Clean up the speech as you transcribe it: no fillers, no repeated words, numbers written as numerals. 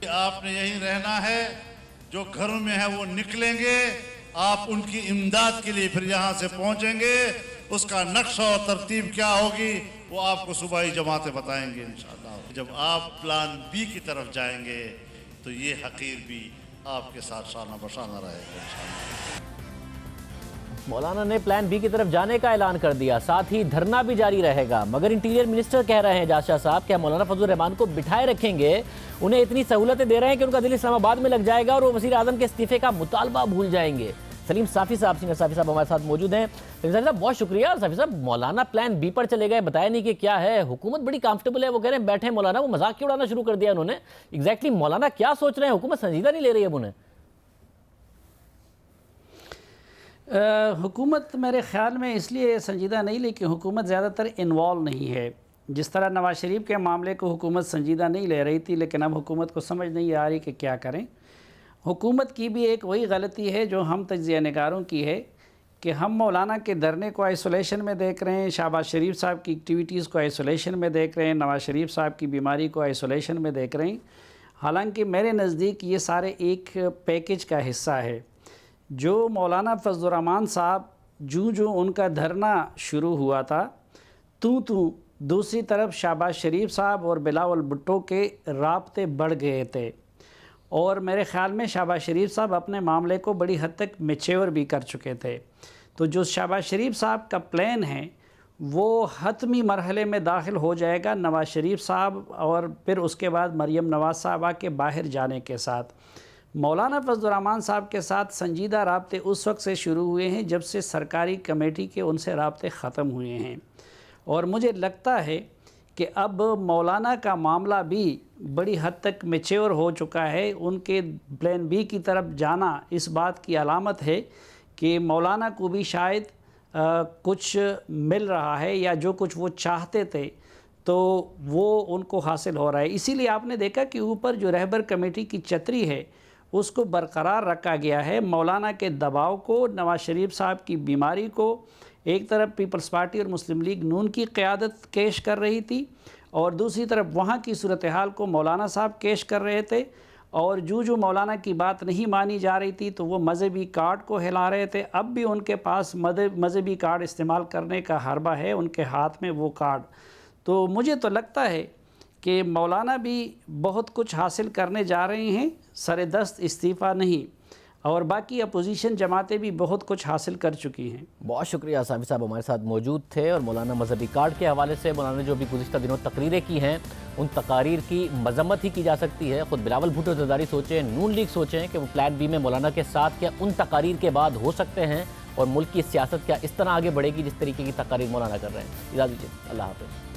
आपने यहीं रहना है, जो घरों में है वो निकलेंगे, आप उनकी इमदाद के लिए फिर यहाँ से पहुँचेंगे। उसका नक्शा और तरतीब क्या होगी वो आपको सूबाई जमातें बताएंगे इंशाअल्लाह। जब आप प्लान बी की तरफ जाएंगे तो ये हकीर भी आपके साथ शाना बशाना रहेगा इंशाअल्लाह। मौलाना ने प्लान बी की तरफ जाने का ऐलान कर दिया, साथ ही धरना भी जारी रहेगा। मगर इंटीरियर मिनिस्टर कह रहे हैं जाशा साहब क्या मौलाना फजलुर रहमान को बिठाए रखेंगे, उन्हें इतनी सहूलतें दे रहे हैं कि उनका दिल इस्लामाबाद में लग जाएगा और वो वज़ीर आज़म के इस्तीफे का मुतालबा भूल जाएंगे। सलीम साफ़ी साहब, सीनियर साफ़ी साहब हमारे साथ मौजूद हैं। सलीम साहब बहुत शुक्रिया। साफ़ी साहब, मौलाना प्लान बी पर चले गए, बताया नहीं कि क्या है। हुकूमत बड़ी कंफर्टेबल है, वो कह रहे हैं बैठे मौलाना, वो मजाक क्यों उड़ाना शुरू कर दिया उन्होंने। एग्जैक्टली मौलाना क्या सोच रहे हैं, हुकूमत संजीदा नहीं ले रही है उन्हें। हुकूमत मेरे ख़्याल में इसलिए संजीदा नहीं ली कि हुकूमत ज़्यादातर इन्वॉल्व नहीं है। जिस तरह नवाज़ शरीफ के मामले को हुकूमत संजीदा नहीं ले रही थी, लेकिन अब हुकूमत को समझ नहीं आ रही कि क्या करें। हुकूमत की भी एक वही गलती है जो हम तज्ज़िया निगारों की है कि हम मौलाना के धरने को आइसोलेशन में देख रहे हैं, शहबाज शरीफ साहब की एक्टिविटीज़ को आइसोलेशन में देख रहे हैं, नवाज़ शरीफ साहब की बीमारी को आइसोलेशन में देख रहे हैं। हालांकि मेरे नज़दीक ये सारे एक पैकेज का हिस्सा है। जो मौलाना फजलुर रहमान साहब जो उनका धरना शुरू हुआ था, दूसरी तरफ शहबाज शरीफ साहब और बिलावल भुट्टो के राब्ते बढ़ गए थे और मेरे ख़्याल में शहबाज शरीफ साहब अपने मामले को बड़ी हद तक मैच्योर भी कर चुके थे। तो जो शहबाज शरीफ साहब का प्लान है वो हतमी मरहले में दाखिल हो जाएगा नवाज़ शरीफ साहब और फिर उसके बाद मरियम नवाज़ साहबा के बाहर जाने के साथ। मौलाना फजलुर रहमान साहब के साथ संजीदा राब्ते उस वक्त से शुरू हुए हैं जब से सरकारी कमेटी के उनसे राब्ते ख़त्म हुए हैं और मुझे लगता है कि अब मौलाना का मामला भी बड़ी हद तक मैच्योर हो चुका है। उनके प्लान बी की तरफ जाना इस बात की अलामत है कि मौलाना को भी शायद कुछ मिल रहा है या जो कुछ वो चाहते थे तो वो उनको हासिल हो रहा है। इसीलिए आपने देखा कि ऊपर जो रहबर कमेटी की छतरी है उसको बरकरार रखा गया है। मौलाना के दबाव को, नवाज़ शरीफ साहब की बीमारी को एक तरफ पीपल्स पार्टी और मुस्लिम लीग नून की क़यादत केश कर रही थी और दूसरी तरफ वहाँ की सूरत हाल को मौलाना साहब केश कर रहे थे और जो मौलाना की बात नहीं मानी जा रही थी तो वो मजहबी कार्ड को हिला रहे थे। अब भी उनके पास मजहबी कार्ड इस्तेमाल करने का हरबा है उनके हाथ में वो कार्ड। तो मुझे तो लगता है कि मौलाना भी बहुत कुछ हासिल करने जा रहे हैं, सरेदस्त इस्तीफ़ा नहीं, और बाकी अपोजिशन जमातें भी बहुत कुछ हासिल कर चुकी हैं। बहुत शुक्रिया साफ़ी साहब हमारे साथ मौजूद थे। और मौलाना मजहबी कार्ड के हवाले से मौलाना ने जो भी गुज़िश्ता दिनों तकरीरें की हैं उन तकारीर की मजम्मत ही की जा सकती है। ख़ुद बिलावल भुट्टो ज़रदारी सोचें, नून लीग सोचें कि वो प्लान बी में मौलाना के साथ क्या उन तकारीर के बाद हो सकते हैं और मुल्क की सियासत क्या इस तरह आगे बढ़ेगी जिस तरीके की तकारीर मौलाना कर रहे हैं। इजाज़त दीजिए, अल्लाह हाफ़िज़।